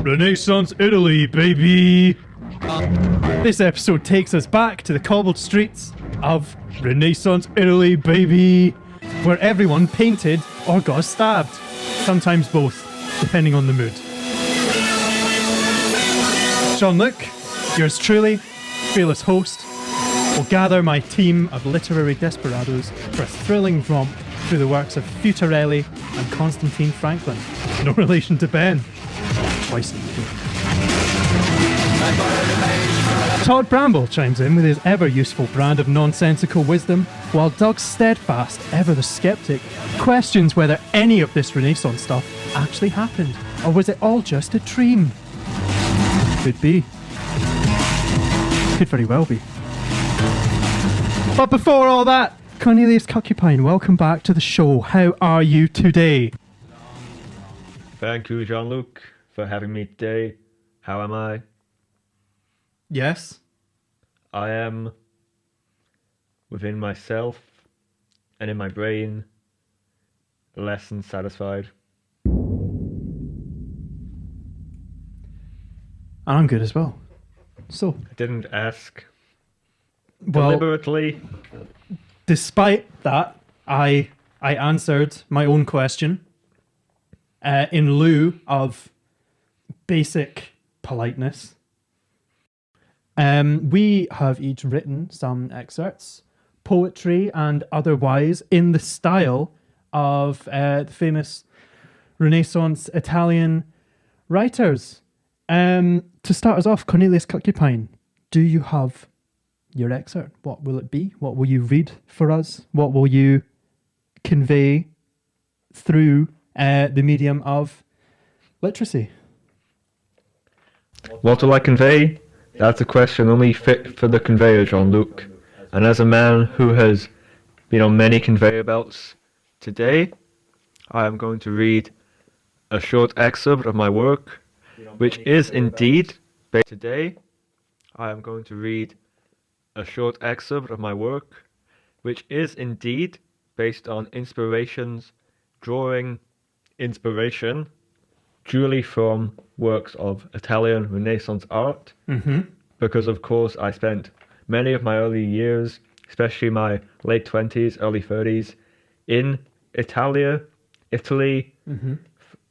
Renaissance Italy, baby! This episode takes us back to the cobbled streets of Renaissance Italy, baby! Where everyone painted or got stabbed. Sometimes both, depending on the mood. Jean-Luc, yours truly, fearless host, will gather my team of literary desperados for a thrilling romp through the works of Futarelli and Constantine Franklin. No relation to Ben. Twice in the game. Todd Bramble chimes in with his ever-useful brand of nonsensical wisdom, while Doug Steadfast, ever the skeptic, questions whether any of this Renaissance stuff actually happened, or was it all just a dream? Could be. Could very well be. But before all that, Cornelius Cuckupine, welcome back to the show. How are you today? Thank you, Jean-Luc, for having me today. How am I? Yes. I am within myself and in my brain less than satisfied. And I'm good as well. So, I didn't ask well, deliberately. Despite that, I answered my own question in lieu of basic politeness. We have each written some excerpts, poetry and otherwise, in the style of the famous Renaissance Italian writers. To start us off, Cornelius Cuckupine, do you have your excerpt? What will it be? What will you read for us? What will you convey through the medium of literacy? What will I convey? That's a question only fit for the conveyor, Jean-Luc. And as a man who has been on many conveyor belts, today I am going to read a short excerpt of my work, which is indeed today I am going to read a short excerpt of my work, which is indeed based on inspirations, drawing inspiration, duly from works of Italian Renaissance art, because of course I spent many of my early years, especially my late 20s, early 30s, in Italy,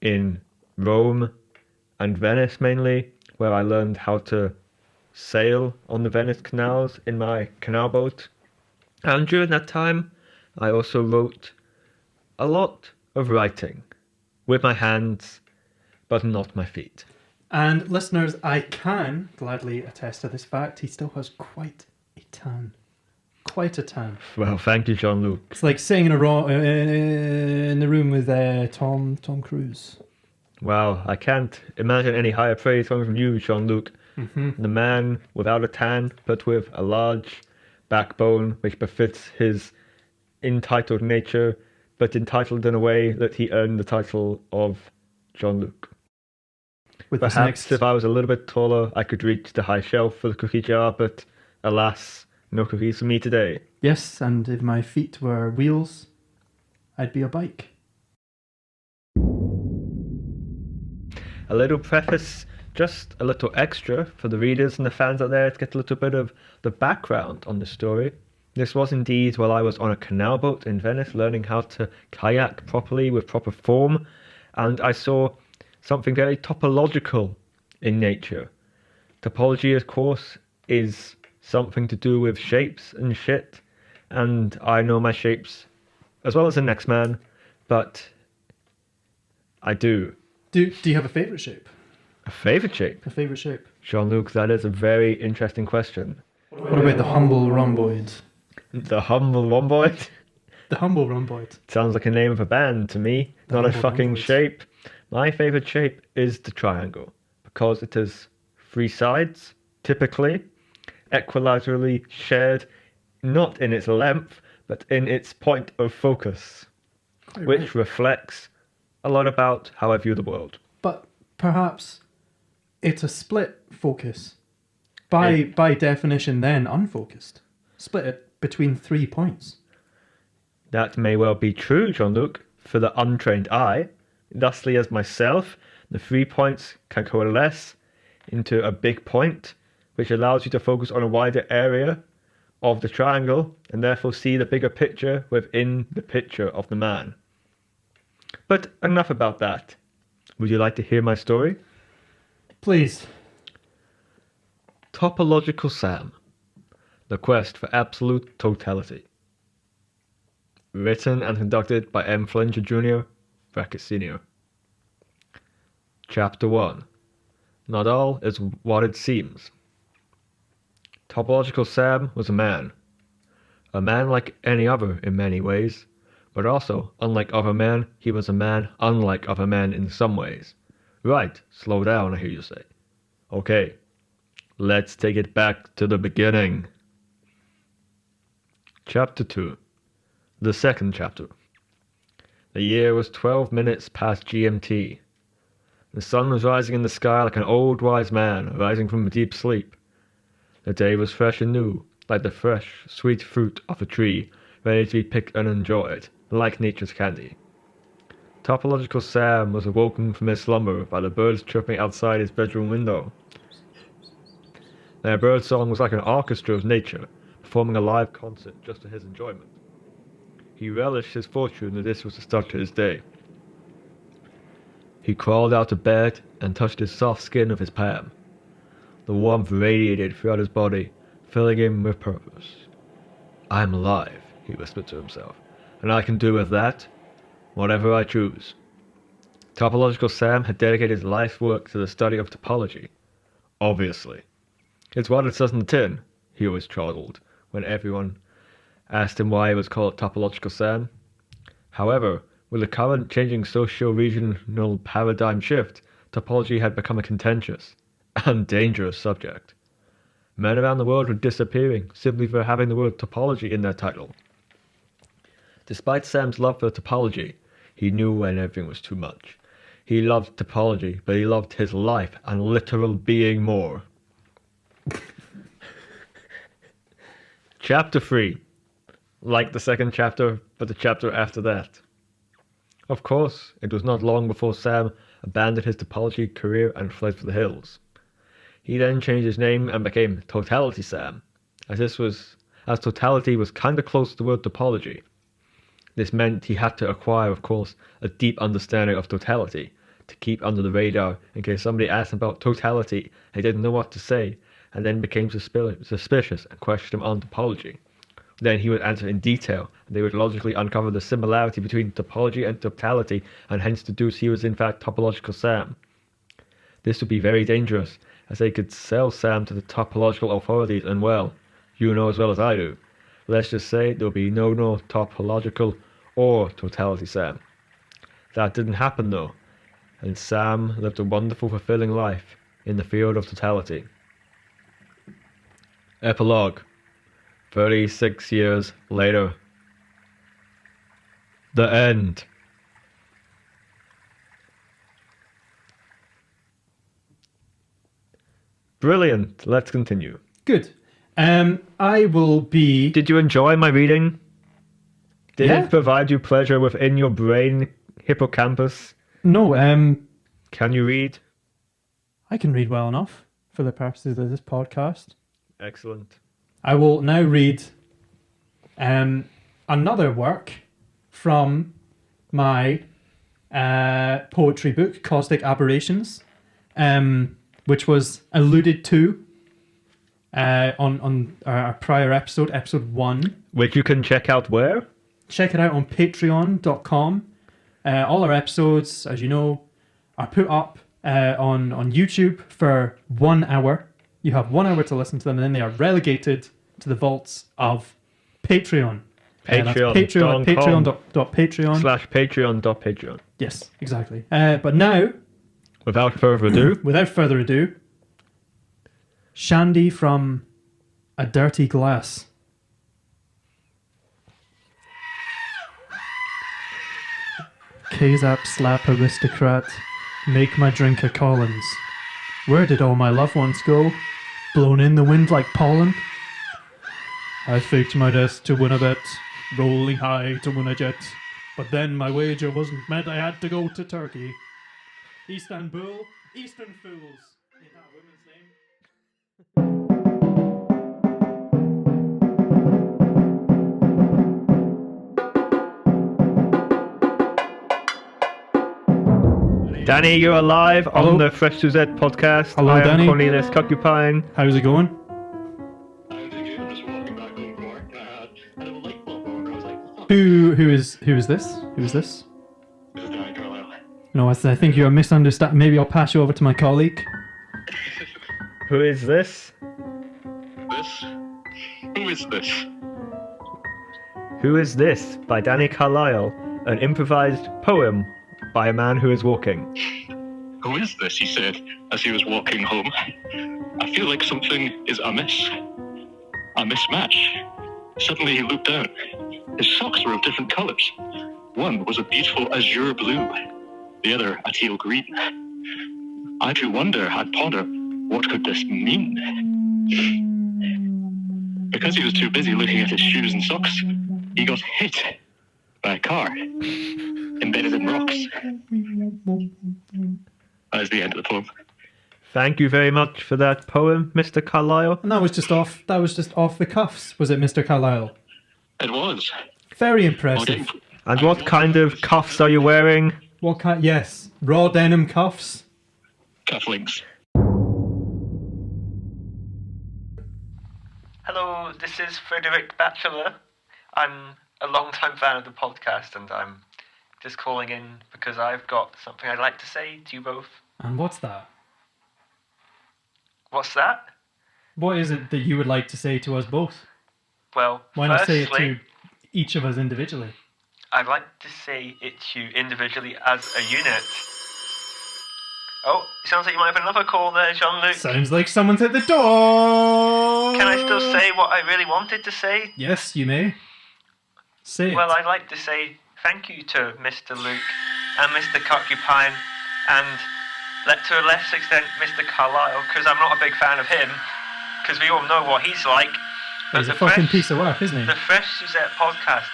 in Rome and Venice mainly, where I learned how to sail on the Venice canals in my canal boat. And during that time, I also wrote a lot of writing with my hands, but not my feet. And listeners, I can gladly attest to this fact. He still has quite a tan. Quite a tan. Well, thank you, Jean-Luc. It's like sitting in the room with Tom Cruise. Wow, I can't imagine any higher praise coming from you, Jean-Luc. The man without a tan, but with a large backbone, which befits his entitled nature, but entitled in a way that he earned the title of Jean-Luc. Perhaps if I was a little bit taller, I could reach the high shelf for the cookie jar, but alas, no cookies for me today. Yes, and if my feet were wheels, I'd be a bike. A little preface, just a little extra for the readers and the fans out there to get a little bit of the background on the story. This was indeed while I was on a canal boat in Venice learning how to kayak properly with proper form, and I saw something very topological in nature. Topology, of course, is something to do with shapes and shit, and I know my shapes as well as the next man, but I do. Do you have a favourite shape? A favourite shape? A favourite shape. Jean-Luc, that is a very interesting question. What about the humble rhomboid? The humble rhomboid? The humble rhomboid. Sounds like a name of a band to me, not a fucking rhomboid. Shape. My favourite shape is the triangle, because it has 3 sides, typically, equilaterally shared, not in its length, but in its point of focus, which reflects a lot about how I view the world. But perhaps it's a split focus. By definition then, unfocused. Split it between 3 points. That may well be true, Jean-Luc, for the untrained eye. Thusly as myself, The 3 points can coalesce into a big point, which allows you to focus on a wider area of the triangle and therefore see the bigger picture within the picture of the man. But enough about that. Would you like to hear my story? Please. Topological Sam. The Quest for Absolute Totality. Written and conducted by M. Flinger Jr., Senior. Chapter 1. Not all is what it seems. Topological Sam was a man like any other in many ways, but also, unlike other men, he was a man unlike other men in some ways. Right, slow down, I hear you say. Okay, let's take it back to the beginning. Chapter 2. The second chapter. The year was 12 minutes past GMT. The sun was rising in the sky like an old wise man rising from a deep sleep. The day was fresh and new, like the fresh, sweet fruit of a tree, ready to be picked and enjoyed, like nature's candy. Topological Sam was awoken from his slumber by the birds chirping outside his bedroom window. Their bird song was like an orchestra of nature, performing a live concert just to his enjoyment. He relished his fortune that this was the start to his day. He crawled out of bed and touched his soft skin with his palm. The warmth radiated throughout his body, filling him with purpose. "I'm alive," he whispered to himself, "and I can do with that whatever I choose." Topological Sam had dedicated his life's work to the study of topology. Obviously. "It's what it says in the tin," he always chortled when everyone asked him why he was called Topological Sam. However, with the current changing socio-regional paradigm shift, topology had become a contentious and dangerous subject. Men around the world were disappearing simply for having the word topology in their title. Despite Sam's love for topology, he knew when everything was too much. He loved topology, but he loved his life and literal being more. Chapter 3. Like the second chapter, but the chapter after that. Of course, it was not long before Sam abandoned his topology career and fled for the hills. He then changed his name and became Totality Sam, as totality was kinda close to the word topology. This meant he had to acquire, of course, a deep understanding of totality to keep under the radar in case somebody asked him about totality and he didn't know what to say, and then became suspicious and questioned him on topology. Then he would answer in detail, and they would logically uncover the similarity between topology and totality, and hence deduce he was in fact Topological Sam. This would be very dangerous, as they could sell Sam to the topological authorities, and well, you know as well as I do. Let's just say there would be no topological or totality Sam. That didn't happen though, and Sam lived a wonderful, fulfilling life in the field of totality. Epilogue. 36 years later. The end. Brilliant. Let's continue. Good. I will be... Did you enjoy my reading? Did Yeah. it provide you pleasure within your brain hippocampus? No, Can you read? I can read well enough for the purposes of this podcast. Excellent. I will now read another work from my poetry book, Caustic Aberrations, which was alluded to on our prior episode, episode 1. Which you can check out where? Check it out on patreon.com. All our episodes, as you know, are put up on YouTube for 1 hour. You have 1 hour to listen to them, and then they are relegated to the vaults of Patreon. Patreon.com. Patreon.patreon. /patreon.patreon. Yes, exactly. But now, Without further ado, without further ado, Shandy from A Dirty Glass. K-Zap slap aristocrat, make my drink a Collins. Where did all my loved ones go? Blown in the wind like pollen? I faked my death to win a bet, rolling high to win a jet. But then my wager wasn't met, I had to go to Turkey. Istanbul, Eastern Fools. Ain't that a woman's name? Danny, you're alive Hello. on the Fresh Suzette podcast. Hello, I am Danny. Cornelius Cockupine. How's it going? I was good. I was walking back home from work and I had a light bulb on. I was like, oh, Who is this? Who is this? this is Danny Carlisle. No, I think you're misunderstanding. Maybe I'll pass you over to my colleague. Who is this? This? Who is this? Who is this? By Danny Carlisle, an improvised poem by a man who is walking. Who is this? He said as he was walking home. I feel like something is amiss. A mismatch. Suddenly he looked down. His socks were of different colours. One was a beautiful azure blue, the other a teal green. I do wonder, I'd ponder, what could this mean? Because he was too busy looking at his shoes and socks, he got hit by a car, embedded in rocks. That is the end of the poem. Thank you very much for that poem, Mr. Carlisle. And that was just off the cuffs, was it, Mr. Carlisle? It was. Very impressive. Okay. And what kind of cuffs are you wearing? What kind? Yes, raw denim cuffs. Cufflinks. Hello, this is Frederick Batchelor. I'm a long-time fan of the podcast and I'm just calling in because I've got something I'd like to say to you both. And what's that? What's that? What is it that you would like to say to us both? Well, Why not say it firstly, to each of us individually? I'd like to say it to you individually as a unit. Oh, it sounds like you might have another call there, Jean-Luc. Sounds like someone's at the door! Can I still say what I really wanted to say? Yes, you may. Say it. Well, I'd like to say thank you to Mr. Luke and Mr. Cockupine and to a less extent Mr. Carlisle, because I'm not a big fan of him, because we all know what he's like. He's a fucking piece of work, isn't he? The Fresh Suzette podcast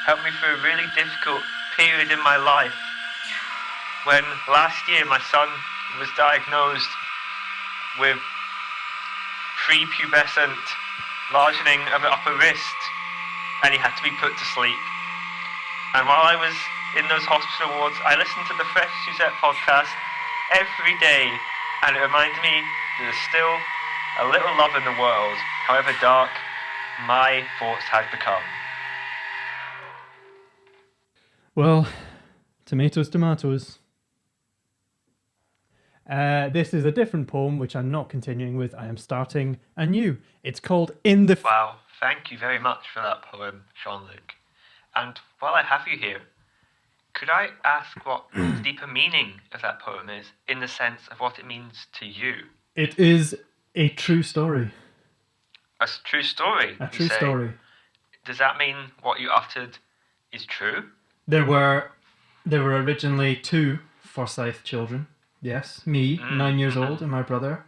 helped me through a really difficult period in my life. When last year my son was diagnosed with prepubescent largening of the upper wrist, and he had to be put to sleep. And while I was in those hospital wards, I listened to the Fresh Suzette podcast every day, and it reminded me there's still a little love in the world, however dark my thoughts had become. Well, tomatoes, tomatoes. This is a different poem, which I'm not continuing with. I am starting anew. It's called In the... Wow, thank you very much for that poem, Jean-Luc. And while I have you here, could I ask what the deeper meaning of that poem is, in the sense of what it means to you? It is a true story. A true story, A you true say? story. Does that mean what you uttered is true? There were originally 2 Forsyth children. Yes, me, 9 years old, and my brother,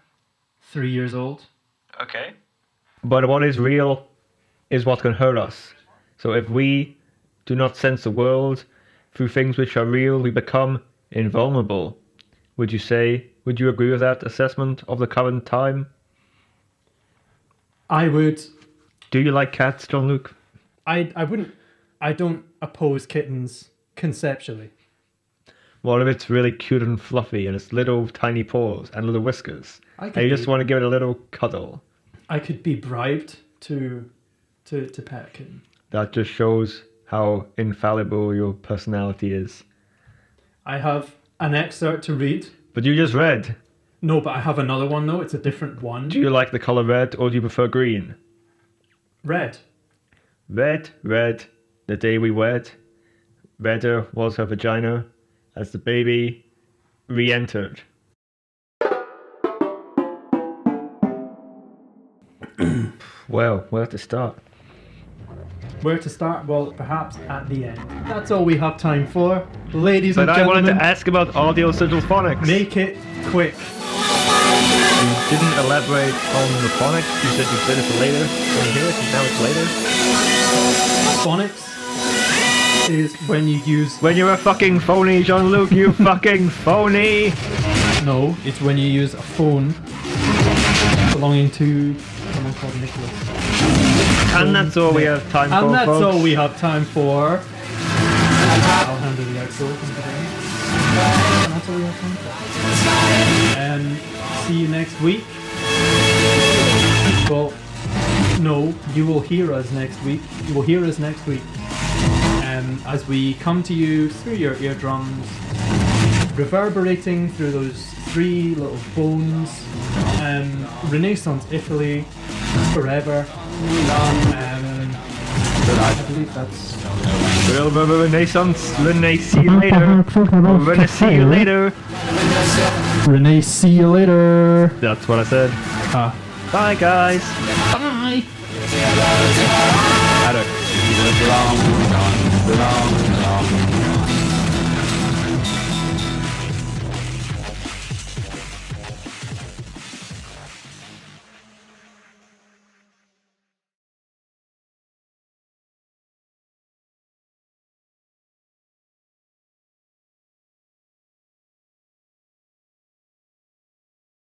3 years old. Okay. But what is real is what can hurt us. So if we do not sense the world through things which are real, we become invulnerable. Would you agree with that assessment of the current time? I would... Do you like cats, Jean-Luc? I don't oppose kittens conceptually. What if it's really cute and fluffy and it's little tiny paws and little whiskers? And you just want to give it a little cuddle. I could be bribed to pet a kitten. That just shows how infallible your personality is. I have an excerpt to read. But you just read. No, but I have another one though. It's a different one. Do you like the colour red or do you prefer green? Red. Red, red, the day we wed. Redder was her vagina as the baby re-entered. Well, where to start? Where to start? Well, perhaps at the end. That's all we have time for. Ladies and But I gentlemen, wanted to ask about audio sigil phonics. make it quick. You didn't elaborate on the phonics. You said you did it for later. Can you hear it? Now it's later. Phonics is when you use... When you're a fucking phony, Jean-Luc, you fucking phony! No, it's when you use a phone belonging to someone called Nicholas. And that's all we have time for, And that's folks. all we have time for. I'll handle the outro. And that's all we have time for. See you next week. Well, no, you will hear us next week. You will hear us next week. As we come to you through your eardrums, reverberating through those 3 little bones. Renaissance Italy, forever. I believe that's... Renaissance, Renee, see you later. Renee, see you later. Renee, see you later. That's what I said. Bye, guys. Bye. I don't.